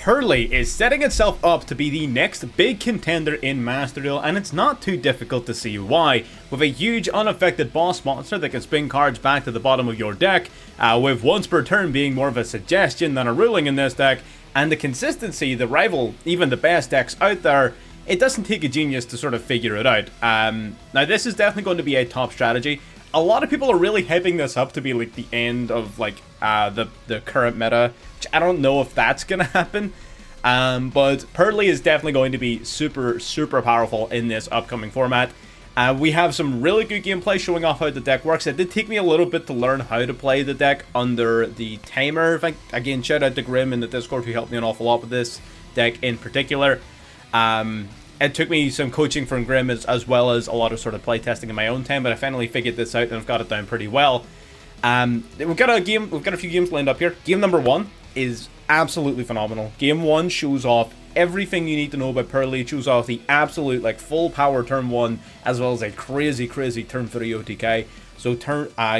Purrely is setting itself up to be the next big contender in Master Duel, and it's not too difficult to see why. With a huge unaffected boss monster that can spin cards back to the bottom of your deck, with once per turn being more of a suggestion than a ruling in this deck, and the consistency that rival even the best decks out there, it doesn't take a genius to sort of figure it out. Now this is definitely going to be a top strategy. A lot of people are really hyping this up to be like the end of like the current meta, which I don't know if that's gonna happen. But Purrely is definitely going to be super powerful in this upcoming format. We have some really good gameplay showing off how the deck works. It did take me a little bit to learn how to play the deck under the timer. Again, shout out to Grim in the Discord who helped me an awful lot with this deck in particular. It took me some coaching from Grim as well as a lot of sort of play testing in my own time, but I finally figured this out and I've got it down pretty well. We've got a few games lined up here. Game number 1 is absolutely phenomenal. Game 1 shows off everything you need to know about Purrely. It shows off the absolute like full power turn 1 as well as a crazy turn 3 OTK. So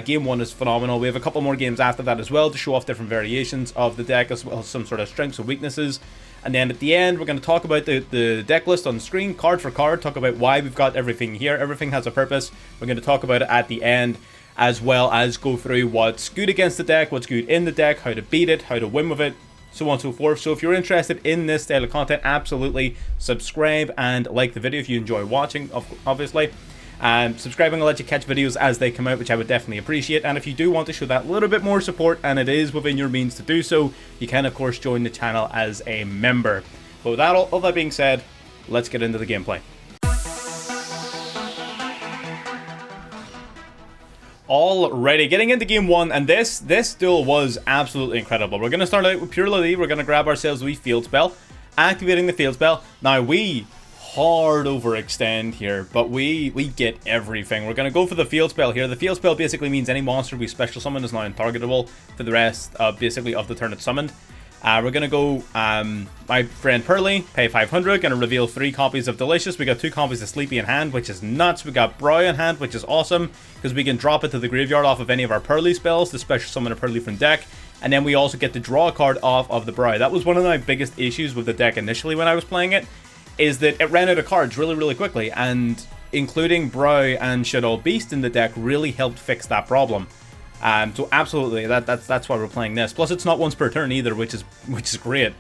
game 1 is phenomenal. We have a couple more games after that as well to show off different variations of the deck as well as some sort of strengths and weaknesses. And then at the end, we're going to talk about the deck list on the screen, card for card, talk about why we've got everything here. Everything has a purpose. We're going to talk about it at the end, as well as go through what's good against the deck, what's good in the deck, how to beat it, how to win with it, so on and so forth. So if you're interested in this style of content, absolutely subscribe and like the video if you enjoy watching, obviously. Subscribing will let you catch videos as they come out, which I would definitely appreciate. And if you do want to show that little bit more support, and it is within your means to do so, you can of course join the channel as a member. But with all that being said, let's get into the gameplay. Alrighty, getting into game 1, and this duel was absolutely incredible. We're going to start out with Purrely. We're going to grab ourselves a field spell, activating the field spell. Now we hard overextend here, but we get everything. We're going to go for the field spell here. The field spell basically means any monster we special summon is now untargetable for the rest basically of the turn it's summoned. We're going to go my friend Purrely, pay 500, going to reveal 3 copies of Delicious. We got 2 copies of Sleepy in hand, which is nuts. We got Brow in hand, which is awesome, because we can drop it to the graveyard off of any of our Purrely spells to special summon a Purrely from deck. And then we also get to draw a card off of the Brow. That was one of my biggest issues with the deck initially when I was playing it, is that it ran out of cards really quickly, and including Brow and Shadow Beast in the deck really helped fix that problem. So absolutely, that's why we're playing this. Plus, it's not once per turn either, which is great.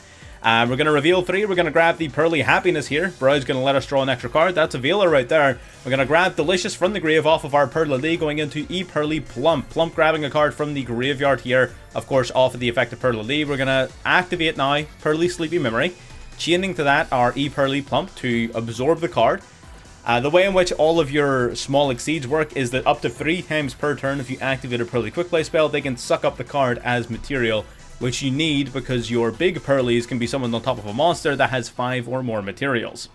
We're going to reveal 3. We're going to grab the Purrely Happiness here. Brow's going to let us draw an extra card. That's a Veiler right there. We're going to grab Delicious from the grave off of our Purrely, going into Purrely Plump. Plump grabbing a card from the graveyard here, of course, off of the effect of Purrely. We're going to activate now Purrely Sleepy Memory, chaining to that our Purrely Plump to absorb the card. The way in which all of your small exceeds work is that up to 3 times per turn, if you activate a Purrely Quick Play spell, they can suck up the card as material, which you need because your big Purrelys can be summoned on top of a monster that has 5 or more materials.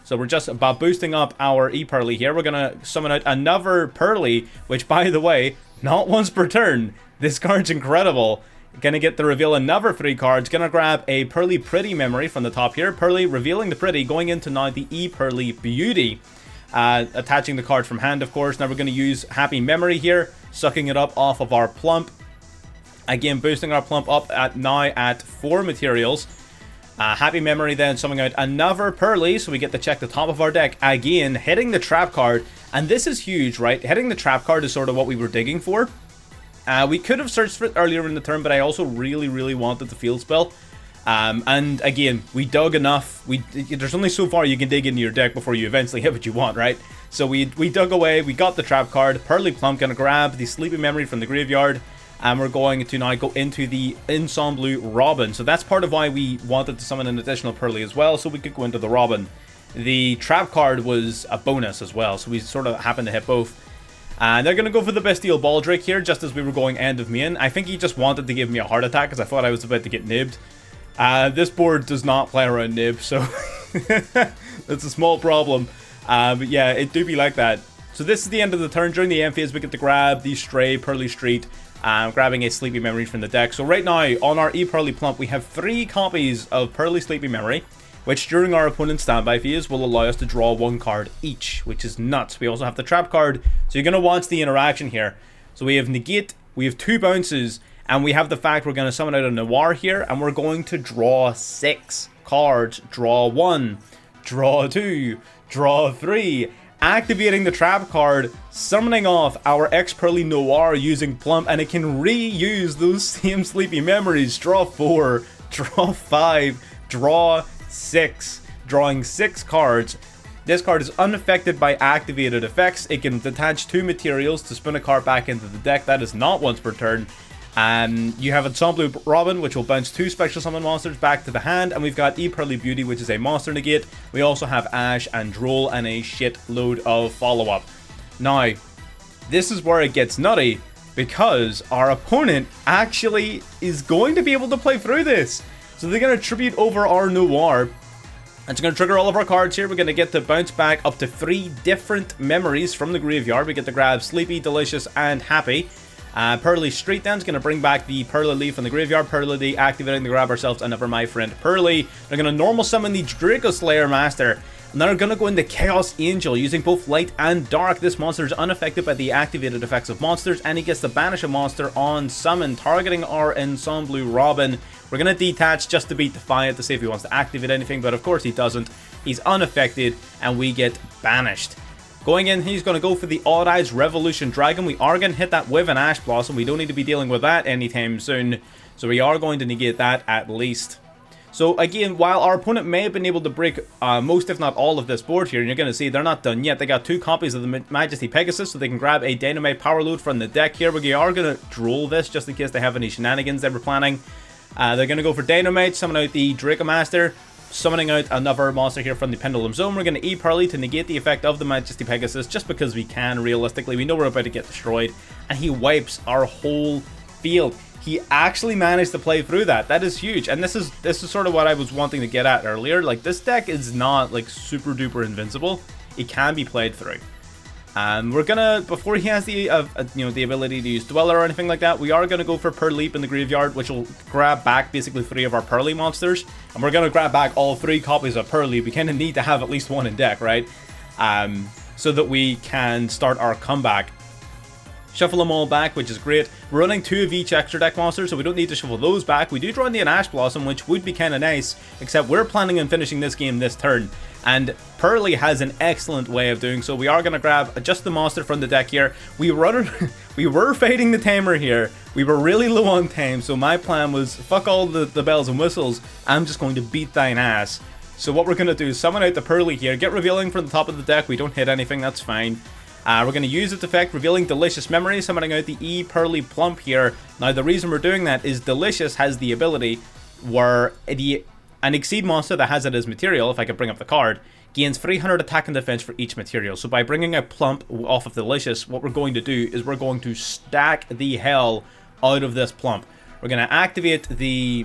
So we're just about boosting up our Purrely here. We're going to summon out another Purrely, which, by the way, not once per turn. This card's incredible. Gonna get to reveal another 3 cards. Gonna grab a Purrely Pretty Memory from the top here. Purrely revealing the Pretty, going into now the Purrely Beauty. Attaching the card from hand, of course. Now we're going to use Happy Memory here, sucking it up off of our Plump. Again, boosting our Plump up now at 4 materials. Happy Memory then summoning out another Purrely, so we get to check the top of our deck. Again, hitting the Trap card. And this is huge, right? Hitting the Trap card is sort of what we were digging for. We could have searched for it earlier in the turn, but I also really wanted the field spell. And again, we dug enough. There's only so far you can dig into your deck before you eventually hit what you want, right? So we dug away, we got the Trap card. Purrely Plump gonna grab the Sleepy Memory from the graveyard, and we're going to now go into the Ensemble Robin. So that's part of why we wanted to summon an additional Purrely as well, so we could go into the Robin. The Trap card was a bonus as well, so we sort of happened to hit both. And they're going to go for the Bestial Baldric here, just as we were going end of main. I think he just wanted to give me a heart attack, because I thought I was about to get nibbed. This board does not play around nib, so that's a small problem. But yeah, it do be like that. So this is the end of the turn. During the end phase, we get to grab the Stray Purrely Street, grabbing a Sleepy Memory from the deck. So right now, on our Purrely Plump, we have 3 copies of Purrely Sleepy Memory, which during our opponent's standby phase will allow us to draw 1 card each, which is nuts. We also have the Trap card, so you're going to watch the interaction here. So we have Negate, we have 2 bounces, And we have the fact we're going to summon out a Noir here, and we're going to draw 6 cards. Draw 1, draw 2, draw 3, activating the trap card, summoning off our Purrely Noir using Plump, and it can reuse those same sleepy memories. Draw 4, draw 5, draw 6, drawing 6 cards. This card is unaffected by activated effects. It can detach 2 materials to spin a card back into the deck. That is not once per turn. You have Ensemble Robin, which will bounce 2 special summon monsters back to the hand, and we've got Purrely Beauty, which is a monster negate. We also have Ash and Droll and a shit load of follow-up. Now, this is where it gets nutty, because our opponent actually is going to be able to play through this. So they're going to tribute over our Noir. It's going to trigger all of our cards here. We're going to get to bounce back up to 3 different memories from the graveyard. We get to grab Sleepy, Delicious, and Happy. Purrely Street Dance going to bring back the Purrely from the graveyard. Purrely activating to grab ourselves another My Friend Purrely. They're going to normal summon the Draco Slayer Master. And then they're going to go into Chaos Angel using both light and dark. This monster is unaffected by the activated effects of monsters, and he gets to banish a monster on summon, targeting our Ensemble Robin. We're going to detach just to beat Defiant to see if he wants to activate anything, but of course he doesn't. He's unaffected, and we get banished. Going in, he's going to go for the Odd Eyes Revolution Dragon. We are going to hit that with an Ash Blossom. We don't need to be dealing with that anytime soon, so we are going to negate that at least. So again, while our opponent may have been able to break most if not all of this board here, and you're going to see they're not done yet. They got 2 copies of the Majesty Pegasus, so they can grab a Dynamite Power Load from the deck here. We are going to droll this just in case they have any shenanigans they were planning. They're going to go for Dynamite, summon out the Draco Master, summoning out another monster here from the Pendulum Zone. We're going to Purrely to negate the effect of the Majesty Pegasus, just because we can, realistically. We know we're about to get destroyed, and he wipes our whole field. He actually managed to play through that. That is huge, and this is sort of what I was wanting to get at earlier. Like, this deck is not like super duper invincible. It can be played through. We're gonna, before he has the the ability to use Dweller or anything like that, we are gonna go for Purrely in the graveyard, which will grab back basically 3 of our Purrely monsters, and we're gonna grab back all 3 copies of Purrely. We kind of need to have at least 1 in deck, right? So that we can start our comeback. Shuffle them all back, which is great. We're running 2 of each extra deck monster, so we don't need to shuffle those back. We do draw in the Ash Blossom, which would be kind of nice, except we're planning on finishing this game this turn. And Purrely has an excellent way of doing so. We are going to grab just the monster from the deck here. We were fighting the Tamer here. We were really low on time, so my plan was, fuck all the bells and whistles. I'm just going to beat thine ass. So what we're going to do is summon out the Purrely here, get Revealing from the top of the deck. We don't hit anything, that's fine. We're going to use its effect, Revealing Delicious Memory, summoning out the Purrely Plump here. Now, the reason we're doing that is Delicious has the ability where an Exceed monster that has it as material, if I could bring up the card, gains 300 attack and defense for each material. So by bringing a Plump off of Delicious, what we're going to do is we're going to stack the hell out of this Plump. We're going to activate the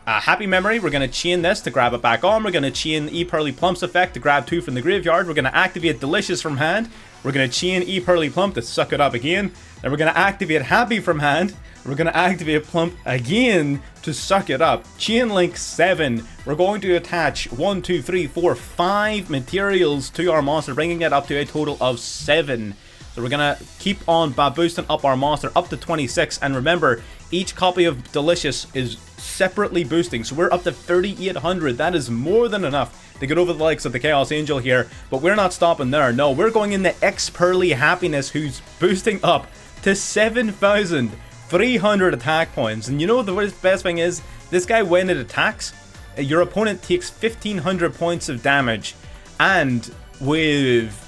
Happy Memory. We're going to chain this to grab it back on. We're going to chain Purrely Plump's effect to grab 2 from the graveyard. We're going to activate Delicious from hand. We're going to chain Purrely Plump to suck it up again. Then we're going to activate Happy from hand. We're going to activate Plump again to suck it up. Chain Link 7. We're going to attach 1, 2, 3, 4, 5 materials to our monster, bringing it up to a total of 7. So we're going to keep on boosting up our monster up to 26. And remember, each copy of Delicious is separately boosting. So we're up to 3,800. That is more than enough to get over the likes of the Chaos Angel here. But we're not stopping there. No, we're going in the Purrely Happiness, who's boosting up to 7,300 attack points. And you know the best thing is, this guy, when it attacks, your opponent takes 1,500 points of damage. And with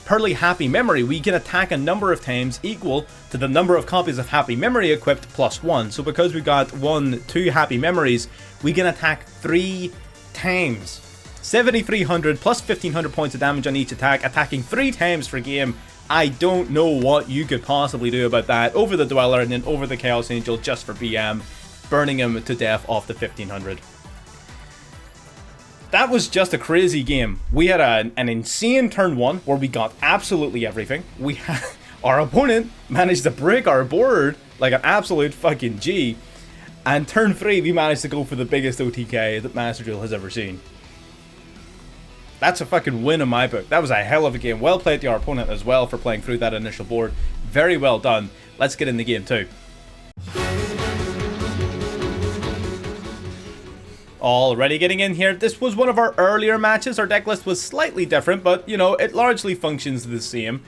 Purrely Happy Memory, we can attack a number of times equal to the number of copies of Happy Memory equipped plus 1. So because we got 2 Happy Memories, we can attack 3 times. 7,300 plus 1,500 points of damage on each attack, attacking 3 times per game. I don't know what you could possibly do about that over the Dweller and then over the Chaos Angel just for BM, burning him to death off the 1,500. That was just a crazy game. We had an insane turn 1 where we got absolutely everything. Our opponent managed to break our board like an absolute fucking G. And turn 3, we managed to go for the biggest OTK that Master Duel has ever seen. That's a fucking win in my book. That was a hell of a game. Well played to our opponent as well for playing through that initial board. Very well done. Let's get in the game too. Already getting in here. This was one of our earlier matches. Our deck list was slightly different, but, you know, it largely functions the same.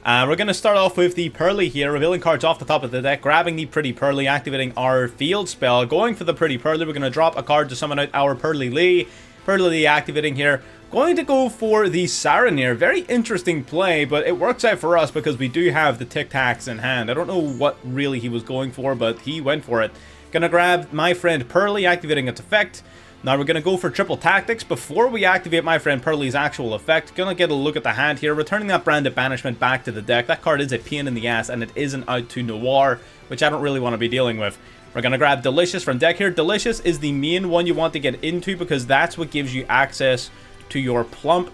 We're going to start off with the Purrely here, revealing cards off the top of the deck, grabbing the Pretty Purrely, activating our field spell, going for the Pretty Purrely. We're going to drop a card to summon out our Purrely. Purrely activating here. Going to go for the Siren here. Very interesting play, but it works out for us because we do have the Tic Tacs in hand. I don't know what really he was going for, but he went for it. Gonna grab my friend Purrely, activating its effect. Now we're gonna go for triple tactics before we activate my friend Purrely's actual effect. Gonna get a look at the hand here, returning that Branded Banishment back to the deck. That card is a pain in the ass, and it isn't out to Noir, which I don't really want to be dealing with. We're gonna grab Delicious from deck here. Delicious is the main one you want to get into because that's what gives you access to your Plump,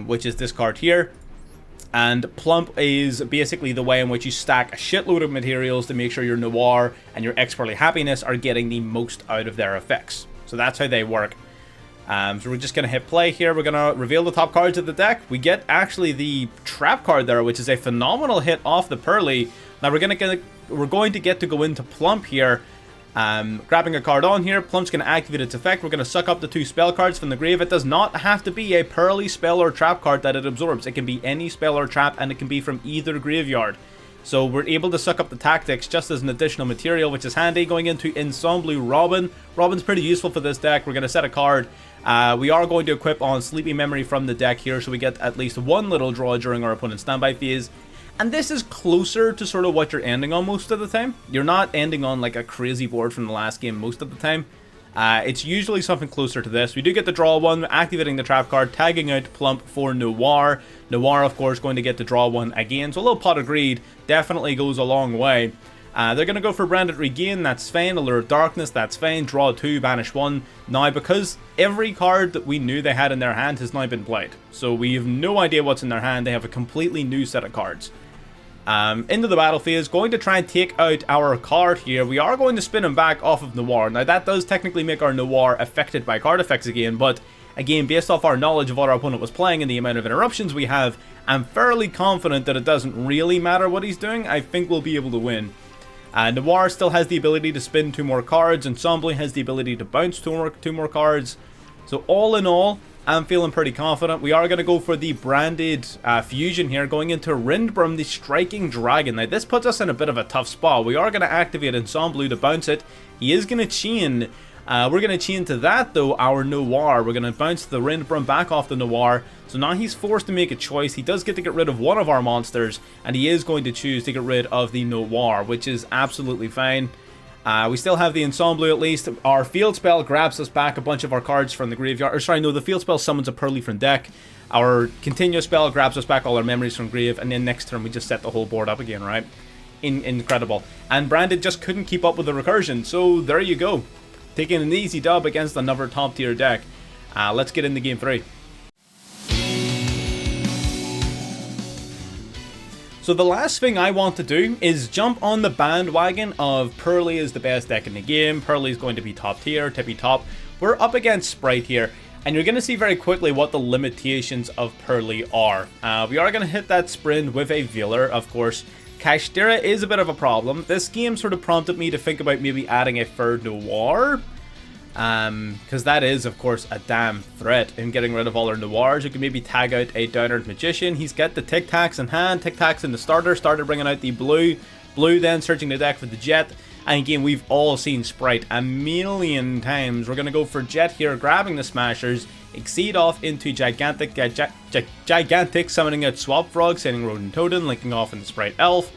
which is this card here. And Plump is basically the way in which you stack a shitload of materials to make sure your Noir and your Expertly Happiness are getting the most out of their effects. So that's how they work. So we're just going to hit play here. We're going to reveal the top cards of the deck. We get actually the Trap card there, which is a phenomenal hit off the Purrely. Now we're going to get to go into Plump here. Grabbing a card on here, Plump's going to activate its effect. We're going to suck up the 2 spell cards from the grave. It does not have to be a Purrely spell or trap card that it absorbs. It can be any spell or trap, and it can be from either graveyard. So we're able to suck up the tactics just as an additional material, which is handy. Going into Ensemble Robin. Robin's pretty useful for this deck. We're going to set a card. We are going to equip on Sleepy Memory from the deck here, so we get at least one little draw during our opponent's standby phase. And this is closer to sort of what you're ending on most of the time. You're not ending on like a crazy board from the last game most of the time. It's usually something closer to this. We do get to draw one, activating the trap card, tagging out Plump for Noir. Noir, of course, going to get to draw one again. So a little Pot of Greed definitely goes a long way. They're going to go for Branded Regain, that's fine. Allure of Darkness, that's fine. Draw 2, banish 1. Now, because every card that we knew they had in their hand has now been played. So we have no idea what's in their hand. They have a completely new set of cards. Into the battle phase, going to try and take out our card here. We are going to spin him back off of Noir. Now that does technically make our Noir affected by card effects again, but again, based off our knowledge of what our opponent was playing and the amount of interruptions we have, I'm fairly confident that it doesn't really matter what he's doing. I think we'll be able to win. Noir still has the ability to spin 2 more cards. Ensemble has the ability to bounce 2 more cards. So all in all, I'm feeling pretty confident. We are going to go for the Branded Fusion here, going into Rindbrum, the Striking Dragon. Now, this puts us in a bit of a tough spot. We are going to activate Ensemble to bounce it. He is going to chain. We're going to chain to that, though, our Noir. We're going to bounce the Rindbrum back off the Noir. So now he's forced to make a choice. He does get to get rid of one of our monsters, and he is going to choose to get rid of the Noir, which is absolutely fine. We still have the Ensemble at least. Our field spell grabs us back a bunch of our cards from the graveyard. Or sorry, no, the field spell summons a Purrely from deck. Our continuous spell grabs us back all our memories from grave. And then next turn we just set the whole board up again, right? Incredible. And Branded just couldn't keep up with the recursion. So there you go. Taking an easy dub against another top tier deck. Let's get into game 3. So the last thing I want to do is jump on the bandwagon of Purrely is the best deck in the game. Purrely is going to be top tier, tippy top. We're up against Sprite here, and you're going to see very quickly what the limitations of Purrely are. We are going to hit that sprint with a Veiler, of course. Kashtira is a bit of a problem. This game sort of prompted me to think about maybe adding a third Noir. Because that is, of course, a damn threat in getting rid of all our Noirs. You can maybe tag out a Downward Magician. He's got the Tic Tacs in hand. Tic Tacs in the starter. Starter bringing out the blue. Blue then searching the deck for the Jet. And again, we've all seen Sprite a million times. We're going to go for Jet here, grabbing the Smashers. Exceed off into Gigantic, summoning out Swap Frog, sending Rodent Totem, linking off into Sprite Elf.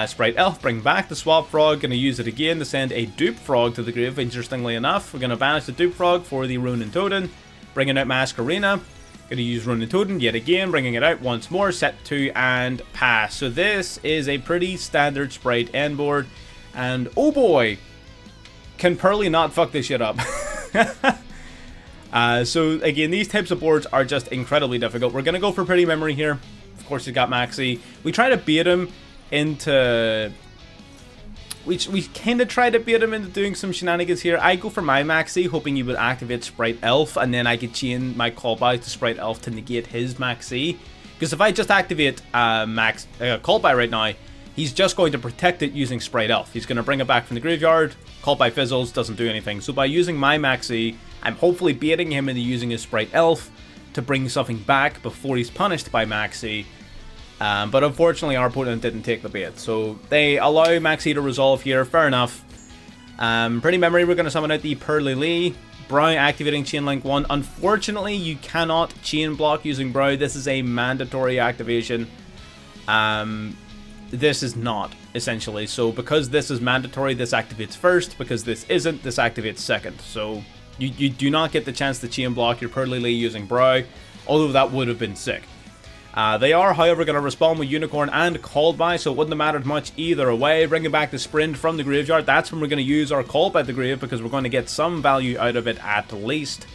Sprite Elf, bring back the Swap Frog. Going to use it again to send a Dupe Frog to the grave, interestingly enough. We're going to banish the Dupe Frog for the Ronin Totem. Bringing out Masquerena. Going to use Ronin Totem yet again, bringing it out once more. Set 2 and pass. So this is a pretty standard Sprite end board. And oh boy, can Purrely not fuck this shit up. So again, these types of boards are just incredibly difficult. We're going to go for Pretty Memory here. Of course, he's got Maxi. We try to bait him into... We kind of try to bait him into doing some shenanigans here. I go for my Maxi, hoping he would activate Sprite Elf, and then I could chain my callback to Sprite Elf to negate his Maxi. Because if I just activate Callback right now, he's just going to protect it using Sprite Elf. He's going to bring it back from the graveyard, Called by Fizzles, doesn't do anything. So by using my Maxi, I'm hopefully baiting him into using his Sprite Elf to bring something back before he's punished by Maxi. But unfortunately our opponent didn't take the bait. So they allow Maxi to resolve here, fair enough. Pretty memory, we're going to summon out the Purrely. Brow activating Chain Link 1. Unfortunately, you cannot chain block using Brow. This is a mandatory activation. This is not, essentially. So because this is mandatory, this activates first. Because this isn't, this activates second. So you do not get the chance to chain block your Purrely using Brow, although that would have been sick. They are, however, going to respond with Unicorn and Called By, so it wouldn't have mattered much either way. Bringing back the Sprint from the graveyard, that's when we're going to use our Called By the grave, because we're going to get some value out of it at least.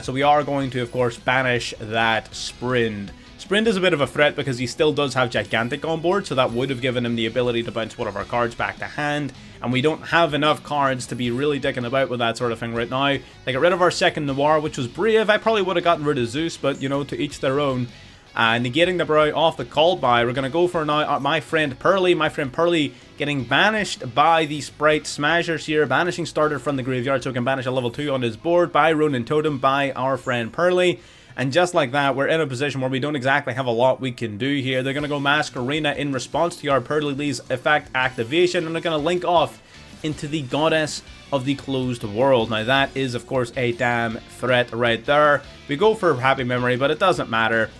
So we are going to, of course, banish that Sprint. Sprint is a bit of a threat because he still does have Gigantic on board, so that would have given him the ability to bounce one of our cards back to hand. And we don't have enough cards to be really dicking about with that sort of thing right now. They got rid of our second Noir, which was brave. I probably would have gotten rid of Zeus, but, you know, to each their own. Negating the Brow off the Called By, we're going to go for now my friend Purrely. My friend Purrely getting banished by the Sprite Smashers here. Banishing starter from the graveyard, so we can banish a level 2 on his board by Ronin Totem by our friend Purrely. And just like that, we're in a position where we don't exactly have a lot we can do here. They're going to go Mask Arena in response to our Purrely's effect activation, and they're going to link off into the Goddess of the Closed World. Now that is, of course, a damn threat right there. We go for Happy Memory, but it doesn't matter.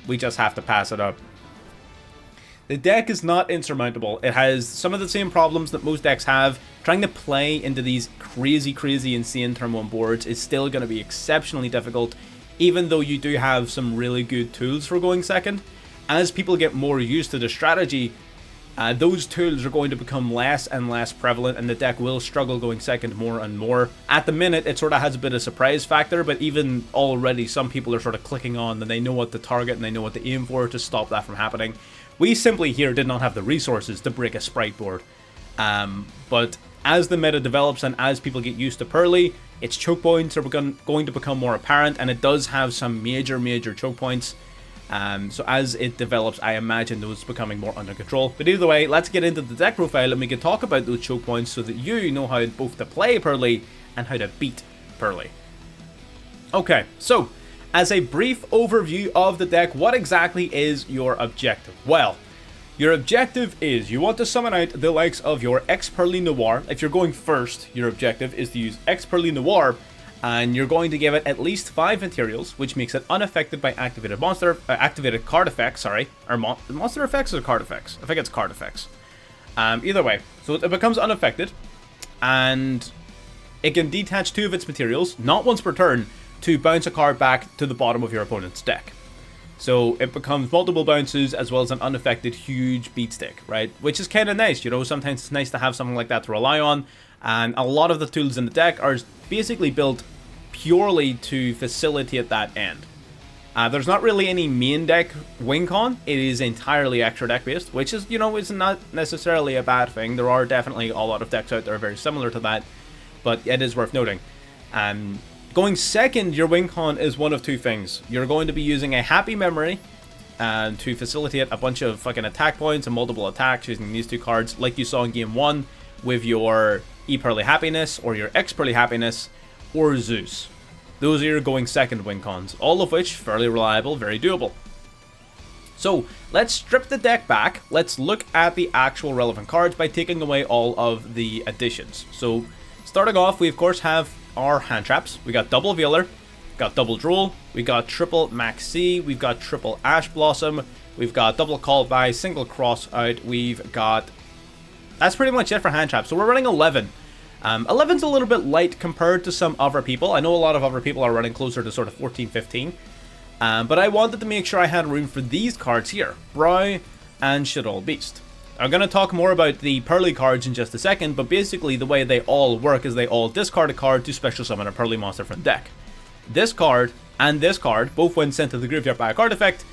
We just have to pass it up. The deck is not insurmountable. It has some of the same problems that most decks have. Trying to play into these crazy, insane turn 1 boards is still going to be exceptionally difficult, even though you do have some really good tools for going second. As people get more used to the strategy, those tools are going to become less and less prevalent, and the deck will struggle going second more and more. At the minute, it sort of has a bit of surprise factor, but even already some people are sort of clicking on and they know what to target and they know what to aim for to stop that from happening. We simply here did not have the resources to break a Sprite board. But as the meta develops and as people get used to Purrely, its choke points are going to become more apparent, and it does have some major choke points. So as it develops, I imagine those becoming more under control. But either way, let's get into the deck profile and we can talk about those choke points so that you know how both to play Purrely and how to beat Purrely. Okay, so as a brief overview of the deck, what exactly is your objective? Well, your objective is you want to summon out the likes of your X-Purrely Noir. If you're going first, your objective is to use X-Purrely Noir, and you're going to give it at least 5 materials, which makes it unaffected by activated card effects, sorry. Or monster effects or card effects? I think it's card effects. Either way, so it becomes unaffected, and it can detach 2 of its materials, not once per turn, to bounce a card back to the bottom of your opponent's deck. So it becomes multiple bounces as well as an unaffected huge beat stick, right? Which is kind of nice, you know, sometimes it's nice to have something like that to rely on. And a lot of the tools in the deck are basically built purely to facilitate that end. There's not really any main deck win con. It is entirely extra deck based, which is, you know, is not necessarily a bad thing. There are definitely a lot of decks out there very similar to that, but it is worth noting. Going second, your win con is one of 2 things. You're going to be using a Happy Memory to facilitate a bunch of fucking attack points and multiple attacks using these 2 cards, like you saw in game 1 with your E-Purrely Happiness or your X-Purrely Happiness or Zeus. Those are your going second win cons, all of which fairly reliable, very doable. So let's strip the deck back. Let's look at the actual relevant cards by taking away all of the additions. So starting off, we of course have our hand traps. We got double Veiler, got double Duel, we got triple Maxi, we've got triple Ash Blossom, we've got double Call By, single Cross Out, we've got... That's pretty much it for hand traps. So we're running 11. 11's a little bit light compared to some other people. I know a lot of other people are running closer to sort of 14, 15. But I wanted to make sure I had room for these cards here, Brow and Shadow Beast. I'm going to talk more about the Purrely cards in just a second, but basically the way they all work is they all discard a card to special summon a Purrely monster from the deck. This card and this card, both when sent to the graveyard by a card effect,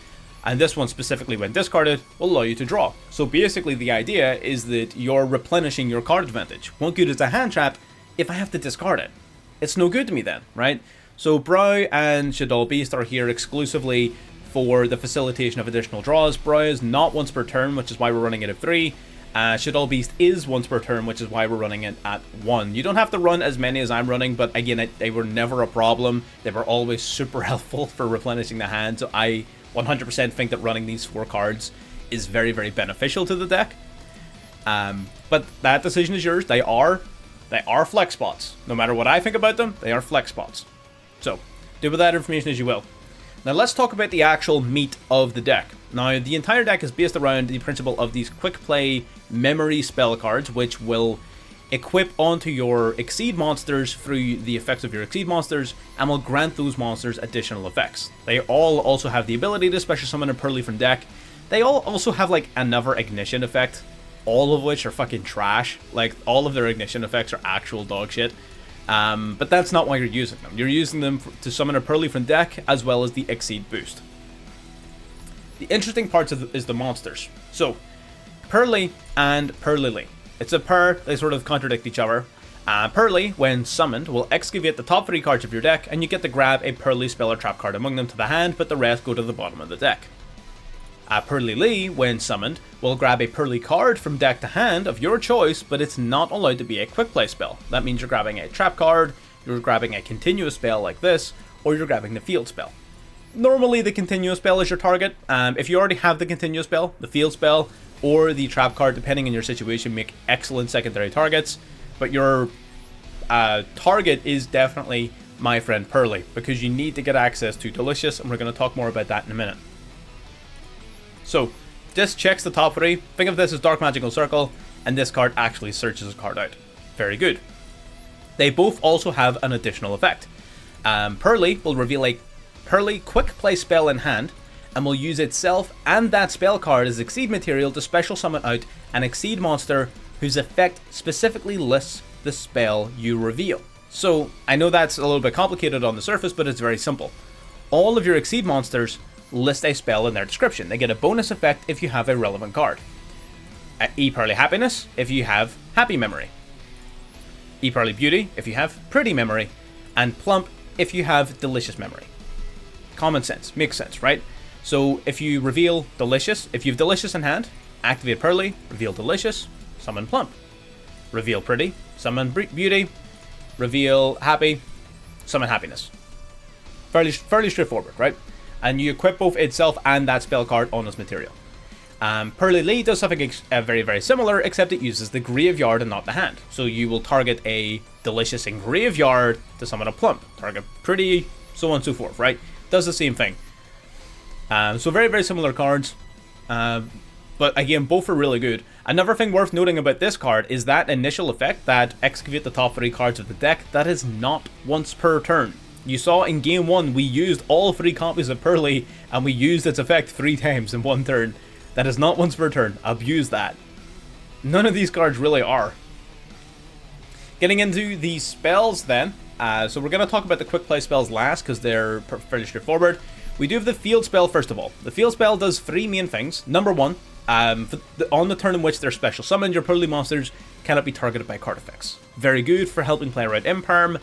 and this one specifically when discarded, will allow you to draw. So basically the idea is that you're replenishing your card advantage. What good is a hand trap if I have to discard it? It's no good to me then, right? So Brow and Shadow Beast are here exclusively for the facilitation of additional draws. Browse not once per turn, which is why we're running it at 3. Shaddoll Beast is once per turn, which is why we're running it at 1. You don't have to run as many as I'm running, but again, they were never a problem. They were always super helpful for replenishing the hand, so I 100% think that running these 4 cards is very, very beneficial to the deck. But that decision is yours. They are flex spots. No matter what I think about them, they are flex spots. So, do with that information as you will. Now let's talk about the actual meat of the deck. Now, the entire deck is based around the principle of these quick play memory spell cards, which will equip onto your Exceed monsters through the effects of your Exceed monsters, and will grant those monsters additional effects. They all also have the ability to special summon a Purrely from deck. They all also have like another ignition effect, all of which are fucking trash. Like, all of their ignition effects are actual dog shit. But that's not why you're using them. You're using them to summon a Purrely from deck, as well as the Exceed boost. The interesting part is the monsters. So, Purrely and Purrely. It's a pair, they sort of contradict each other. Purrely, when summoned, will excavate the top 3 cards of your deck, and you get to grab a Purrely spell or trap card among them to the hand, but the rest go to the bottom of the deck. Purrely, when summoned, will grab a Purrely card from deck to hand of your choice, but it's not allowed to be a quick play spell. That means you're grabbing a trap card, you're grabbing a continuous spell like this, or you're grabbing the field spell. Normally the continuous spell is your target. If you already have the continuous spell, the field spell, or the trap card, depending on your situation, make excellent secondary targets. But your target is definitely my friend Purrely, because you need to get access to Delicious, and we're going to talk more about that in a minute. So, this checks the top 3. Think of this as Dark Magical Circle, and this card actually searches a card out. Very good. They both also have an additional effect. Purrely will reveal a Purrely quick play spell in hand, and will use itself and that spell card as Exceed material to special summon out an Exceed monster whose effect specifically lists the spell you reveal. So, I know that's a little bit complicated on the surface, but it's very simple. All of your Exceed monsters list a spell in their description. They get a bonus effect if you have a relevant card. Purrely Happiness if you have Happy Memory. Purrely Beauty if you have Pretty Memory. And Plump if you have Delicious Memory. Common sense. Makes sense, right? So if you reveal Delicious, if you have Delicious in hand, activate Purrely, reveal Delicious, summon Plump. Reveal Pretty, summon Beauty. Reveal Happy, summon Happiness. Fairly straightforward, right? And you equip both itself and that spell card on this material. Purrely does something very, very similar, except it uses the graveyard and not the hand. So you will target a Delicious in graveyard to summon a Plump. Target Pretty, so on and so forth, right? Does the same thing. So very, very similar cards. But again, both are really good. Another thing worth noting about this card is that initial effect, that excavate the top 3 cards of the deck, that is not once per turn. You saw in game 1, we used all 3 copies of Purrely, and we used its effect 3 times in 1 turn. That is not once per turn. Abuse that. None of these cards really are. Getting into the spells then. So we're going to talk about the quick play spells last, because they're fairly straightforward. We do have the field spell first of all. The field spell does 3 main things. Number 1, on the turn in which they're special summoned, your Purrely monsters cannot be targeted by card effects. Very good for helping play around Imperm,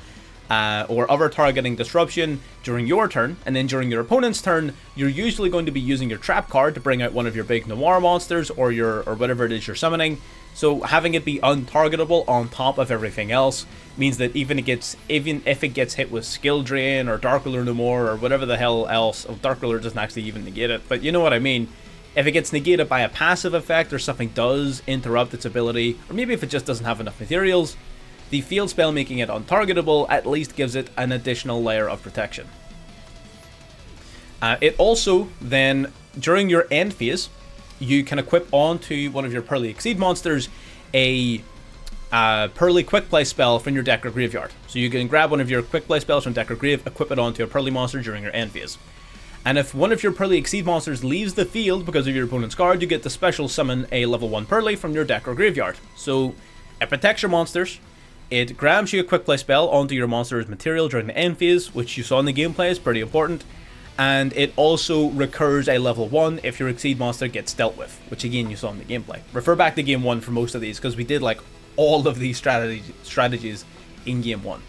or other targeting disruption during your turn, and then during your opponent's turn, you're usually going to be using your trap card to bring out one of your big Noir monsters or whatever it is you're summoning. So having it be untargetable on top of everything else means that even if it gets hit with Skill Drain or Dark Ruler no more or whatever the hell else, Dark Ruler doesn't actually even negate it, but you know what I mean. If it gets negated by a passive effect or something does interrupt its ability, or maybe if it just doesn't have enough materials, the field spell making it untargetable at least gives it an additional layer of protection. It also then, during your end phase, you can equip onto one of your Purrely Exceed monsters a Purrely Quick Play spell from your deck or graveyard. So you can grab one of your Quick Play spells from deck or grave, equip it onto a Purrely monster during your end phase. And if one of your Purrely Exceed monsters leaves the field because of your opponent's card, you get to special summon a level 1 Purrely from your deck or graveyard. So it protects your monsters. It grabs you a quick play spell onto your monster's material during the end phase, which you saw in the gameplay is pretty important. And it also recurs a level 1 if your Exceed monster gets dealt with, which again you saw in the gameplay. Refer back to game 1 for most of these, because we did like all of these strategies in game 1.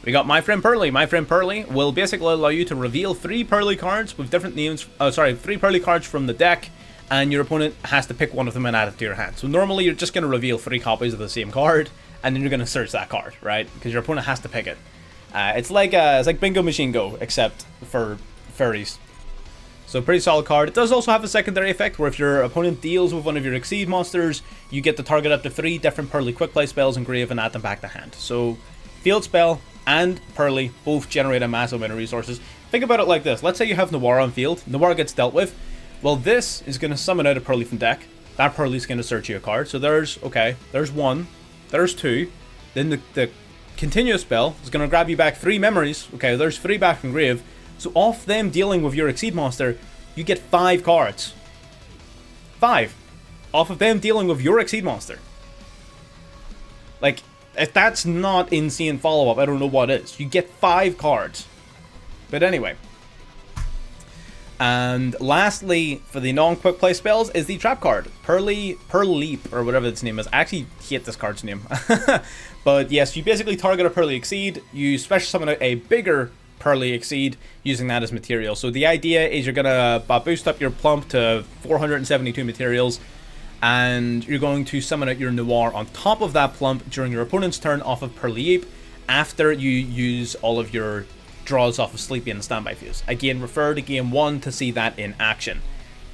We got My Friend Purrely. My Friend Purrely will basically allow you to reveal 3 Purrely cards with different names. 3 Purrely cards from the deck, and your opponent has to pick one of them and add it to your hand. So normally you're just going to reveal 3 copies of the same card, and then you're going to search that card, right? Because your opponent has to pick it. It's like Bingo Machine Go, except for fairies. So pretty solid card. It does also have a secondary effect where if your opponent deals with one of your Exceed monsters, you get to target up to 3 different Purrely quick play spells engraved and add them back to hand. So Field Spell and Purrely both generate a massive amount of resources. Think about it like this. Let's say you have Noir on field. Noir gets dealt with. Well, this is going to summon out a Purrely from deck. That Purrely is going to search you a card. So there's 1, there's 2. Then the continuous spell is going to grab you back 3 memories. Okay, there's 3 back from grave. So off them dealing with your Exceed monster, you get 5 cards. 5. Off of them dealing with your Exceed monster. Like, if that's not insane follow-up, I don't know what is. You get 5 cards. But anyway. And lastly, for the non-quick play spells, is the trap card. Purrely, or whatever its name is. I actually hate this card's name. But yes, you basically target a Purrely Exceed. You special summon out a bigger Purrely Exceed using that as material. So the idea is you're going to boost up your plump to 472 materials. And you're going to summon out your Noir on top of that plump during your opponent's turn off of Purrely after you use all of your draws off of Sleepy and Standby Phase. Again, refer to Game 1 to see that in action.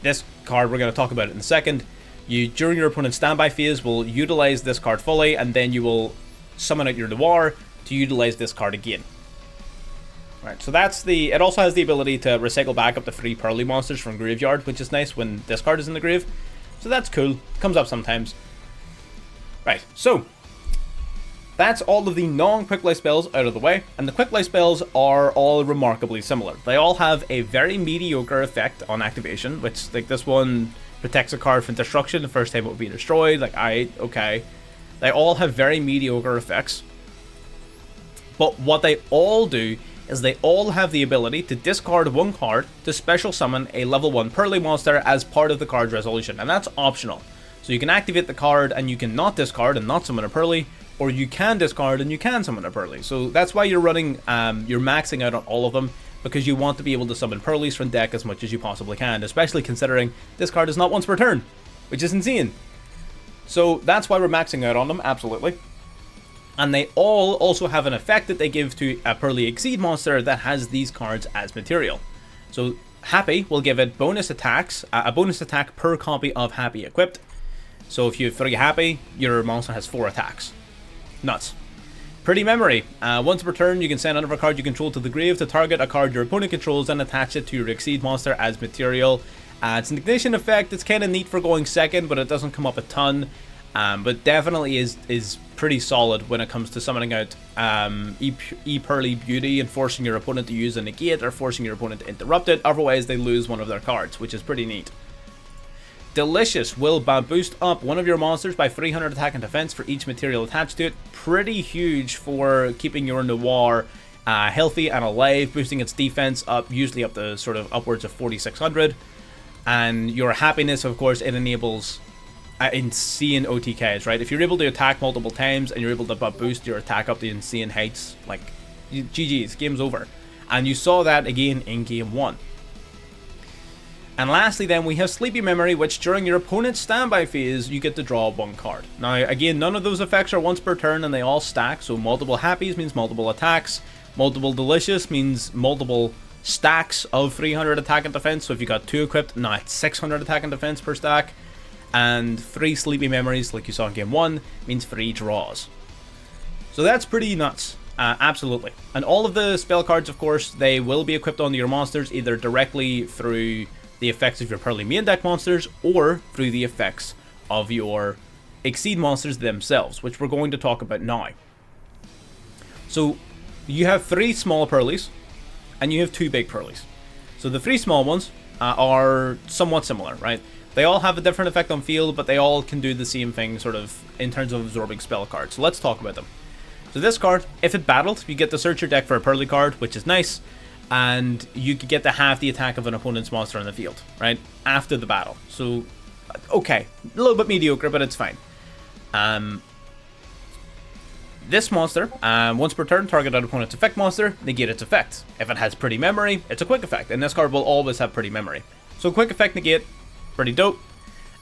This card, we're going to talk about it in a second. You, during your opponent's Standby Phase, will utilize this card fully, and then you will summon out your Noir to utilize this card again. Right, so that's the... It also has the ability to recycle back up to 3 Purrely monsters from Graveyard, which is nice when this card is in the grave. So that's cool. Comes up sometimes. Right, so that's all of the non-quick play spells out of the way, and the quick play spells are all remarkably similar. They all have a very mediocre effect on activation, which, like, this one protects a card from destruction the first time it will be destroyed. Like, okay. They all have very mediocre effects. But what they all do is they all have the ability to discard 1 card to special summon a level 1 Purrely monster as part of the card's resolution, and that's optional. So you can activate the card and you can not discard and not summon a Purrely, or you can discard and you can summon a Purrely. So that's why you're running, you're maxing out on all of them, because you want to be able to summon Purrelys from deck as much as you possibly can, especially considering this card is not once per turn, which is insane. So that's why we're maxing out on them, absolutely. And they all also have an effect that they give to a Purrely Exceed monster that has these cards as material. So Happy will give it bonus attacks, a bonus attack per copy of Happy equipped. So if you have 3 Happy, your monster has 4 attacks. Nuts. Pretty Memory. Once per turn, you can send another card you control to the grave to target a card your opponent controls and attach it to your Exceed monster as material. It's an ignition effect. It's kind of neat for going second, but it doesn't come up a ton. But definitely is pretty solid when it comes to summoning out Purrely Beauty and forcing your opponent to use a negate or forcing your opponent to interrupt it. Otherwise, they lose one of their cards, which is pretty neat. Delicious will boost up one of your monsters by 300 attack and defense for each material attached to it. Pretty huge for keeping your Noir healthy and alive, boosting its defense up, usually up to sort of upwards of 4,600. And your happiness, of course, it enables insane OTKs, right? If you're able to attack multiple times and you're able to boost your attack up to insane heights, like, GG's, game's over. And you saw that again in Game 1. And lastly then, we have Sleepy Memory, which during your opponent's standby phase, you get to draw 1 card. Now, again, none of those effects are once per turn and they all stack, so multiple Happies means multiple attacks, multiple Delicious means multiple stacks of 300 attack and defense, so if you got 2 equipped, now it's 600 attack and defense per stack. And 3 Sleepy Memories, like you saw in Game 1, means 3 draws. So that's pretty nuts. Absolutely. And all of the spell cards, of course, they will be equipped onto your monsters, either directly through the effects of your Purrely main deck monsters, or through the effects of your Exceed monsters themselves, which we're going to talk about now. So, you have 3 small Purrelys, and you have 2 big Purrelys. So the 3 small ones are somewhat similar, right? They all have a different effect on field, but they all can do the same thing, sort of, in terms of absorbing spell cards. So let's talk about them. So this card, if it battled, you get to search your deck for a Purrely card, which is nice, and you could get to half the attack of an opponent's monster on the field, right? After the battle. So, okay, a little bit mediocre, but it's fine. this monster, once per turn, target an opponent's effect monster, negate its effect. If it has pretty memory, it's a quick effect, and this card will always have pretty memory. So quick effect negate, pretty dope.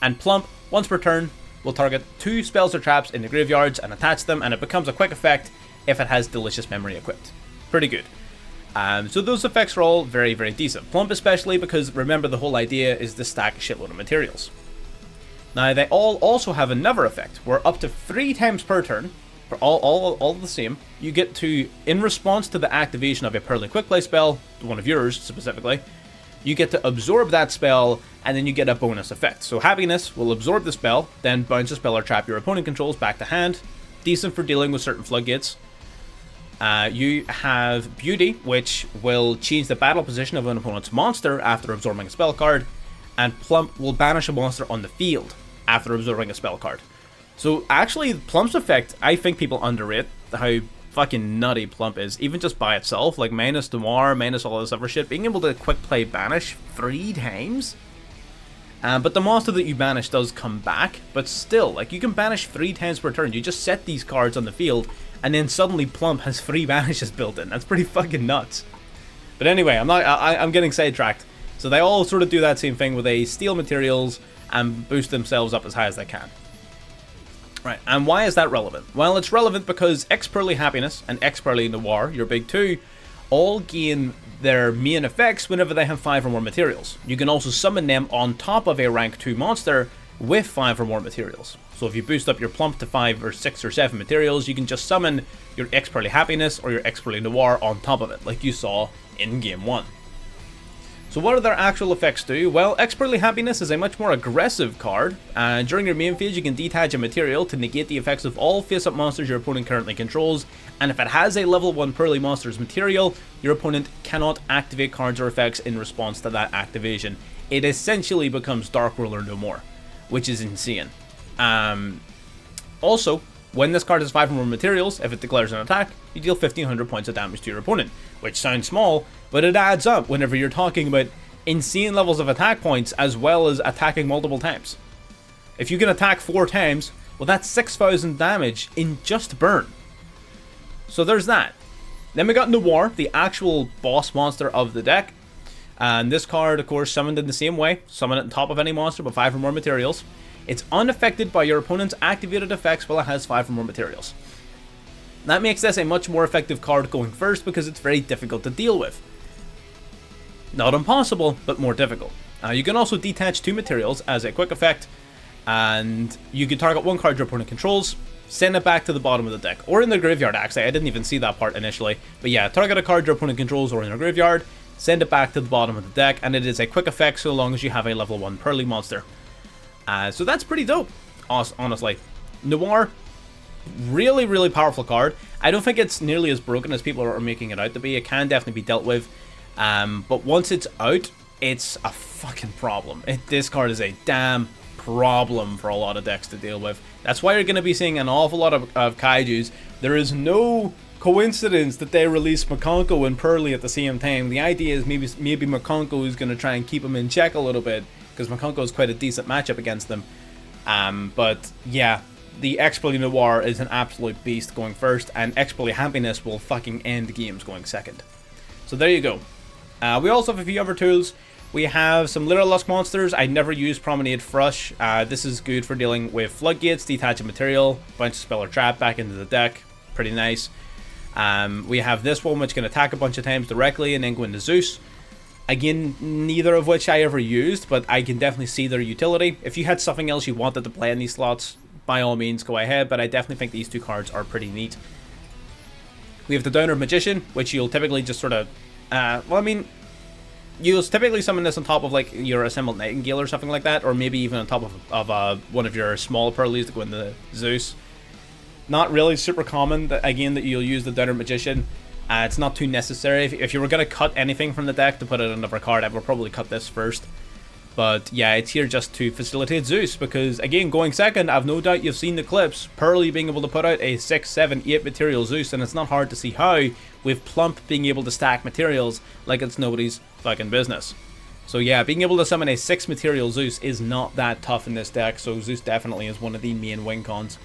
And plump, once per turn, will target 2 spells or traps in the graveyards and attach them, and it becomes a quick effect if it has delicious memory equipped. Pretty good. So those effects are all very, very decent. Plump especially because, remember, the whole idea is to stack a shitload of materials. Now, they all also have another effect, where up to 3 times per turn, for all the same, you get to, in response to the activation of a Purrely quick play spell, one of yours specifically, you get to absorb that spell, and then you get a bonus effect. So Happiness will absorb the spell, then bounce a spell or trap your opponent controls back to hand. Decent for dealing with certain floodgates. You have Beauty, which will change the battle position of an opponent's monster after absorbing a spell card. And Plump will banish a monster on the field after absorbing a spell card. So actually, Plump's effect, I think people underrate how fucking nutty Plump is, even just by itself, like minus Noir, minus all this other shit, being able to quick play banish 3 times. But the monster that you banish does come back, but still, like, you can banish 3 times per turn. You just set these cards on the field, and then suddenly Plump has 3 banishes built in. That's pretty fucking nuts. But anyway, I'm getting sidetracked. So they all sort of do that same thing where they steal materials and boost themselves up as high as they can. Right, and why is that relevant? Well, it's relevant because X-Purrely Happiness and X-Purrely Noir, your big 2, all gain their main effects whenever they have 5 or more materials. You can also summon them on top of a rank 2 monster with 5 or more materials. So if you boost up your Plump to 5 or 6 or 7 materials, you can just summon your X-Purrely Happiness or your X-Purrely Noir on top of it, like you saw in Game 1. So what do their actual effects do? Well, X-Purrely Happiness is a much more aggressive card, and during your main phase you can detach a material to negate the effects of all face-up monsters your opponent currently controls, and if it has a level 1 Purrely monster's material, your opponent cannot activate cards or effects in response to that activation. It essentially becomes Dark Ruler no more, which is insane. Also, when this card has 5 or more materials, if it declares an attack, you deal 1500 points of damage to your opponent, which sounds small, but it adds up whenever you're talking about insane levels of attack points as well as attacking multiple times. If you can attack 4 times, well, that's 6,000 damage in just burn. So there's that. Then we got Noir, the actual boss monster of the deck. And this card, of course, summoned in the same way. Summon it on top of any monster with 5 or more materials. It's unaffected by your opponent's activated effects while it has 5 or more materials. That makes this a much more effective card going first because it's very difficult to deal with. Not impossible, but more difficult. You can also detach 2 materials as a quick effect, and you can target 1 card your opponent controls, send it back to the bottom of the deck, or in the graveyard actually. I didn't even see that part initially, but yeah, target a card your opponent controls or in your graveyard, send it back to the bottom of the deck, and it is a quick effect so long as you have a level 1 Purrely monster. So that's pretty dope, honestly. Noir, really, really powerful card. I don't think it's nearly as broken as people are making it out to be. It can definitely be dealt with. But once it's out, it's a fucking problem. This card is a damn problem for a lot of decks to deal with. That's why you're going to be seeing an awful lot of kaijus. There is no coincidence that they release Makonko and Purrely at the same time. The idea is maybe Makonko is going to try and keep them in check a little bit, because Makonko is quite a decent matchup against them. But yeah, the X-Purrely Noir is an absolute beast going first, and X-Purrely Happiness will fucking end games going second. So there you go. We also have a few other tools. We have some Little Lusk monsters. I never use Promenade Thrush. This is good for dealing with floodgates, detaching material, bounce a spell or trap back into the deck. Pretty nice. We have this one which can attack a bunch of times directly and then go into Zeus. Again, neither of which I ever used, but I can definitely see their utility. If you had something else you wanted to play in these slots, by all means go ahead, but I definitely think these 2 cards are pretty neat. We have the Downer Magician, which you'll typically just sort of, you'll typically summon this on top of like your Assembled Nightingale or something like that, or maybe even on top of one of your small Purrelys to go into Zeus. Not really super common, that you'll use the Downer Magician. It's not too necessary. If you were going to cut anything from the deck to put it in another card, I would probably cut this first. But yeah, it's here just to facilitate Zeus, because again, going second, I've no doubt you've seen the clips. Purrely being able to put out a 6, 7, 8 material Zeus, and it's not hard to see how, with Plump being able to stack materials like it's nobody's fucking business. So yeah, being able to summon a 6 material Zeus is not that tough in this deck, so Zeus definitely is one of the main win cons.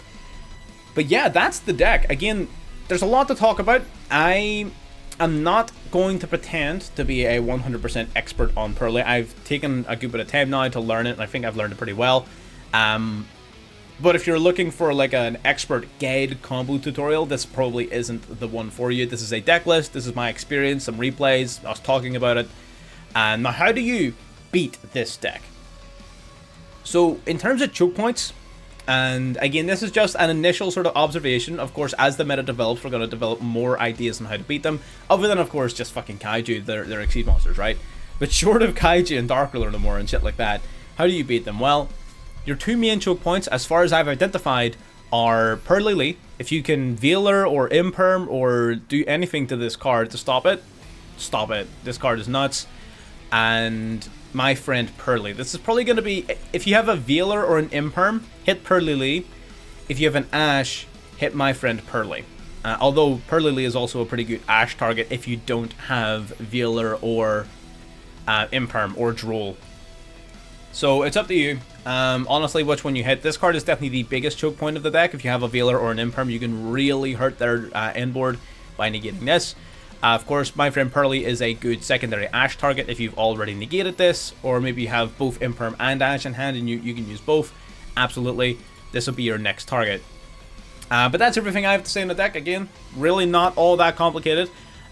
But yeah, that's the deck. Again, there's a lot to talk about. I'm not going to pretend to be a 100% expert on Purrely. I've taken a good bit of time now to learn it, and I think I've learned it pretty well. But if you're looking for like an expert guide combo tutorial, this probably isn't the one for you. This is a deck list, this is my experience, some replays, us talking about it. And now how do you beat this deck? So in terms of choke points, and again, this is just an initial sort of observation. Of course, as the meta develops, we're going to develop more ideas on how to beat them. Other than, of course, just fucking Kaiju, they're Exceed monsters, right? But short of Kaiju and Dark Ruler no more and shit like that, how do you beat them? Well, your two main choke points, as far as I've identified, are Purrely. If you can Veiler or Imperm or do anything to this card to stop it, stop it. This card is nuts. And my friend Purrely. This is probably going to be, if you have a Veiler or an Imperm, hit Purrely. If you have an Ash, hit my friend Purrely. Although Purrely is also a pretty good Ash target if you don't have Veiler or Imperm or Droll. So it's up to you. Honestly, which one you hit. This card is definitely the biggest choke point of the deck. If you have a Veiler or an Imperm, you can really hurt their end board by negating this. Of course, my friend Purrely is a good secondary Ash target if you've already negated this, or maybe you have both Imperm and Ash in hand and you can use both. Absolutely, this will be your next target. But that's everything I have to say on the deck. Again, really not all that complicated.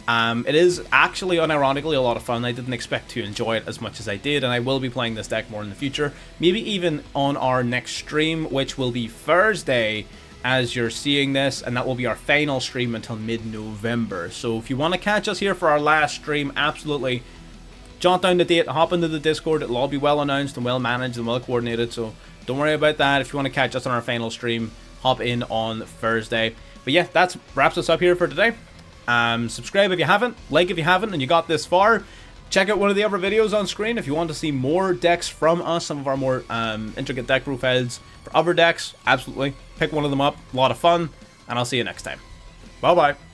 It is actually, unironically, a lot of fun. I didn't expect to enjoy it as much as I did, and I will be playing this deck more in the future. Maybe even on our next stream, which will be Thursday, as you're seeing this, and that will be our final stream until mid-November. So if you want to catch us here for our last stream, absolutely jot down the date, hop into the Discord. It'll all be well announced and well managed and well coordinated, so don't worry about that. If you want to catch us on our final stream, hop in on Thursday. But yeah, that wraps us up here for today. Subscribe if you haven't, like if you haven't, and you got this far. Check out one of the other videos on screen if you want to see more decks from us, some of our more intricate deck profiles for other decks. Absolutely, pick one of them up, a lot of fun, and I'll see you next time. Bye bye.